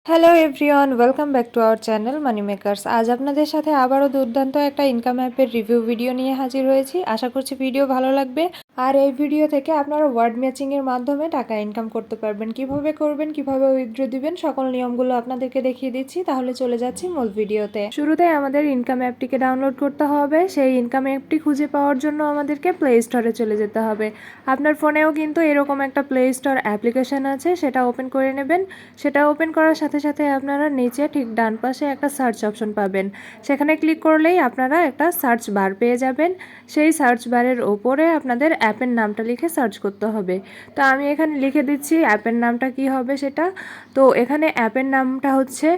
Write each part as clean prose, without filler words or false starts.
Hello everyone, welcome back to our channel money makers. আজ আপনাদের সাথে আবারও দুর্দান্ত একটা ইনকাম অ্যাপের রিভিউ ভিডিও নিয়ে হাজির হয়েছি। আশা করছি ভিডিও ভালো লাগবে। আর এই ভিডিও থেকে আপনারা ওয়ার্ড ম্যাচিংয়ের মাধ্যমে টাকা ইনকাম করতে পারবেন। কিভাবে করবেন, কিভাবে উইথড্র দিবেন, সকল নিয়মগুলো আপনাদেরকে দেখিয়ে দিচ্ছি। তাহলে চলে যাচ্ছি মূল ভিডিওতে। শুরুতে আমাদের ইনকাম অ্যাপটিকে ডাউনলোড করতে হবে। সেই ইনকাম অ্যাপটি খুঁজে পাওয়ার জন্য আমাদেরকে প্লে স্টোরে চলে যেতে হবে। আপনার ফোনেও কিন্তু এরকম একটা প্লে স্টোর অ্যাপ্লিকেশন আছে, সেটা ওপেন করে নেবেন। সেটা ওপেন করার সাথে সাথে আপনারা নিচে ঠিক ডান পাশে একটা সার্চ অপশন পাবেন। সেখানে ক্লিক করলেই আপনারা একটা সার্চ বার পেয়ে যাবেন। সেই সার্চ বারের ওপরে আপনাদের অ্যাপের নামটা লিখে সার্চ করতে হবে। তো আমি এখানে লিখে দিচ্ছি অ্যাপের নামটা কি হবে সেটা। তো এখানে অ্যাপের নামটা হচ্ছে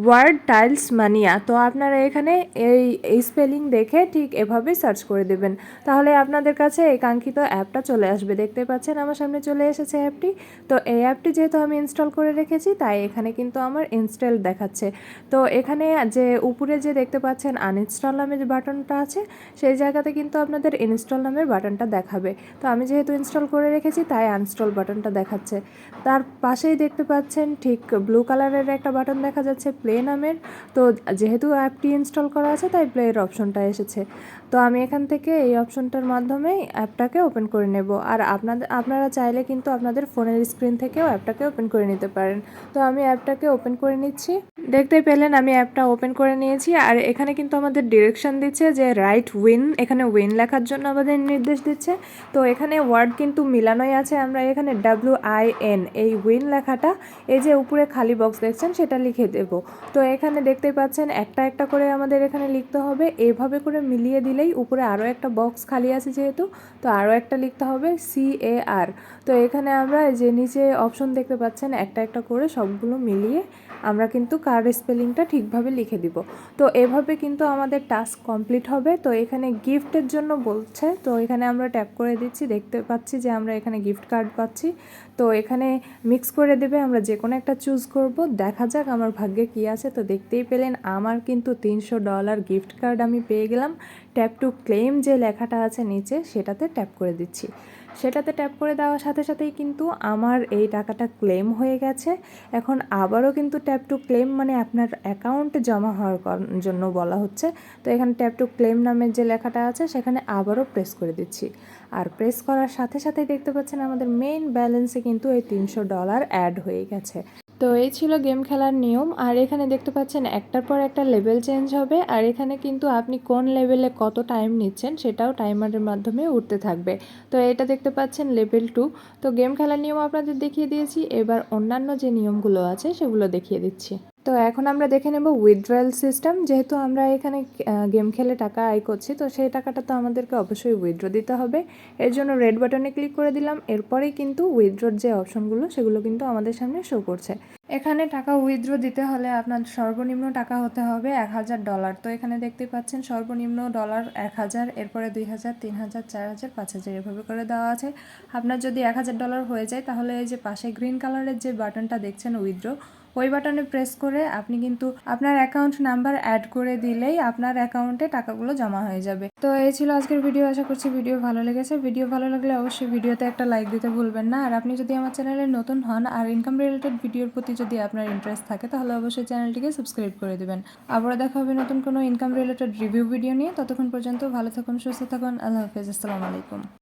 ওয়ার্ড টাইলস মানিয়া। তো আপনারা এখানে এই স্পেলিং দেখে ঠিক এভাবেই সার্চ করে দেবেন। তাহলে আপনাদের কাছে এই কাঙ্ক্ষিত অ্যাপটা চলে আসবে। দেখতে পাচ্ছেন আমার সামনে চলে এসেছে অ্যাপটি। তো এই অ্যাপটি যেহেতু আমি ইনস্টল করে রেখেছি, তাই এখানে কিন্তু আমার ইনস্টল দেখাচ্ছে। তো এখানে যে উপরে যে দেখতে পাচ্ছেন আনইনস্টল নামের যে বাটনটা আছে, সেই জায়গাতে কিন্তু আপনাদের ইনস্টল নামের বাটনটা দেখাবে। তো আমি যেহেতু ইনস্টল করে রেখেছি, তাই আনইনস্টল বাটনটা দেখাচ্ছে। তার পাশেই দেখতে পাচ্ছেন ঠিক ব্লু কালারের একটা বাটন দেখা যাচ্ছে প্লে নামের। তো যেহেতু অ্যাপটি ইনস্টল করা আছে, তাই প্লের অপশনটা এসেছে। তো আমি এখান থেকে এই অপশনটার মাধ্যমে অ্যাপটাকে ওপেন করে নেব। আর আপনারা চাইলে কিন্তু আপনাদের ফোনের স্ক্রিন থেকেও অ্যাপটাকে ওপেন করে নিতে পারেন। তো আমি অ্যাপটাকে ওপেন করে নিচ্ছি। দেখতেই পেলেন আমি অ্যাপটা ওপেন করে নিয়েছি। আর এখানে কিন্তু আমাদের ডিরেকশন দিচ্ছে যে রাইট উইন, এখানে উইন লেখার জন্য আমাদের নির্দেশ দিচ্ছে। তো এখানে ওয়ার্ড কিন্তু মিলানোই আছে। আমরা এখানে WIN, এই উইন লেখাটা এই যে উপরে খালি বক্স দেখছেন সেটা লিখে দেব। তো এখানে দেখতেই পাচ্ছেন একটা একটা করে আমাদের এখানে লিখতে হবে। এইভাবে করে মিলিয়ে দিলেই উপরে আরও একটা বক্স খালি আছে যেহেতু, তো আরও একটা লিখতে হবে CAR। তো এখানে আমরা যে নিচে অপশন দেখতে পাচ্ছেন একটা একটা করে সবগুলো মিলিয়ে আমরা কিন্তু কার স্পেলিংটা ঠিকভাবে লিখে দিব। তো এভাবে কিন্তু আমাদের টাস্ক কমপ্লিট হবে। তো এখানে গিফটের জন্য বলছে, তো এখানে আমরা ট্যাপ করে দিচ্ছি। দেখতে পাচ্ছি যে আমরা এখানে গিফট কার্ড পাচ্ছি। তো এখানে মিক্স করে দেবে, আমরা যে কোনো একটা চুজ করব। দেখা যাক আমার ভাগ্যে কী আছে। তো দেখতেই পেলেন আমার কিন্তু $300 গিফট কার্ড আমি পেয়ে গেলাম। ট্যাপ টু ক্লেম যে লেখাটা আছে নিচে, সেটাতে ট্যাপ করে দিচ্ছি। সেটাতে ট্যাপ করে দেওয়ার সাথে সাথেই কিন্তু আমার এই টাকাটা ক্লেম হয়ে গেছে। এখন আবারও কিন্তু ট্যাপ টু ক্লেম মানে আপনার অ্যাকাউন্টে জমা হওয়ার জন্য বলা হচ্ছে। তো এখানে ট্যাপ টু ক্লেম নামের যে লেখাটা আছে সেখানে আবারও প্রেস করে দিচ্ছি। আর প্রেস করার সাথে সাথেই দেখতে পাচ্ছেন আমাদের মেইন ব্যালেন্সে কিন্তু এই $300 অ্যাড হয়ে গেছে। তো এই ছিল গেম খেলার নিয়ম। আর এখানে দেখতে পাচ্ছেন একটার পর একটা লেভেল চেঞ্জ হবে। আর এখানে কিন্তু আপনি কোন লেভেলে কত টাইম নিচ্ছেন সেটাও টাইমারের মাধ্যমে উঠতে থাকবে। তো এটা দেখতে পাচ্ছেন লেভেল 2। তো গেম খেলার নিয়ম আপনাদের দেখিয়ে দিয়েছি। এবার অন্যান্য যে নিয়মগুলো আছে সেগুলো দেখিয়ে দিচ্ছি। তো এখন আমরা দেখে নেব উইথড্রয়াল সিস্টেম। যেহেতু আমরা এখানে গেম খেলে টাকা আয় করছি, তো সেই টাকাটা তো আমাদেরকে অবশ্যই উইথড্র দিতে হবে। এর জন্য রেড বাটনে ক্লিক করে দিলাম। এরপরেই কিন্তু উইথড্রর যে অপশনগুলো সেগুলো কিন্তু আমাদের সামনে শো করছে। এখানে টাকা উইথড্র দিতে হলে আপনার সর্বনিম্ন টাকা হতে হবে $1000। তো এখানে দেখতে পাচ্ছেন সর্বনিম্ন ডলার 1000, এরপরে 2000, 3000, 4000, 5000 এভাবে করে দেওয়া আছে। আপনার যদি $1000 হয়ে যায়, তাহলে এই যে পাশে গ্রিন কালারের যে বাটনটা দেখছেন উইথড্র, ওই বাটনে প্রেস করে আপনি কিন্তু আপনার অ্যাকাউন্ট নাম্বার অ্যাড করে দিলেই আপনার অ্যাকাউন্টে টাকাগুলো জমা হয়ে যাবে। তো এই ছিল আজকের ভিডিও। আশা করছি ভিডিও ভালো লেগেছে। ভিডিও ভালো লাগলে অবশ্যই ভিডিওতে একটা লাইক দিতে ভুলবেন না। আর আপনি যদি আমার চ্যানেলে নতুন হন আর ইনকাম রিলেটেড ভিডিওর প্রতি যদি আপনার ইন্টারেস্ট থাকে, তাহলে অবশ্যই চ্যানেলটিকে সাবস্ক্রাইব করে দেবেন। আবারও দেখা হবে নতুন কোনো ইনকাম রিলেটেড রিভিউ ভিডিও নিয়ে। ততক্ষণ পর্যন্ত ভালো থাকুন, সুস্থ থাকুন। আল্লাহ হাফেজ, আসসালামু আলাইকুম।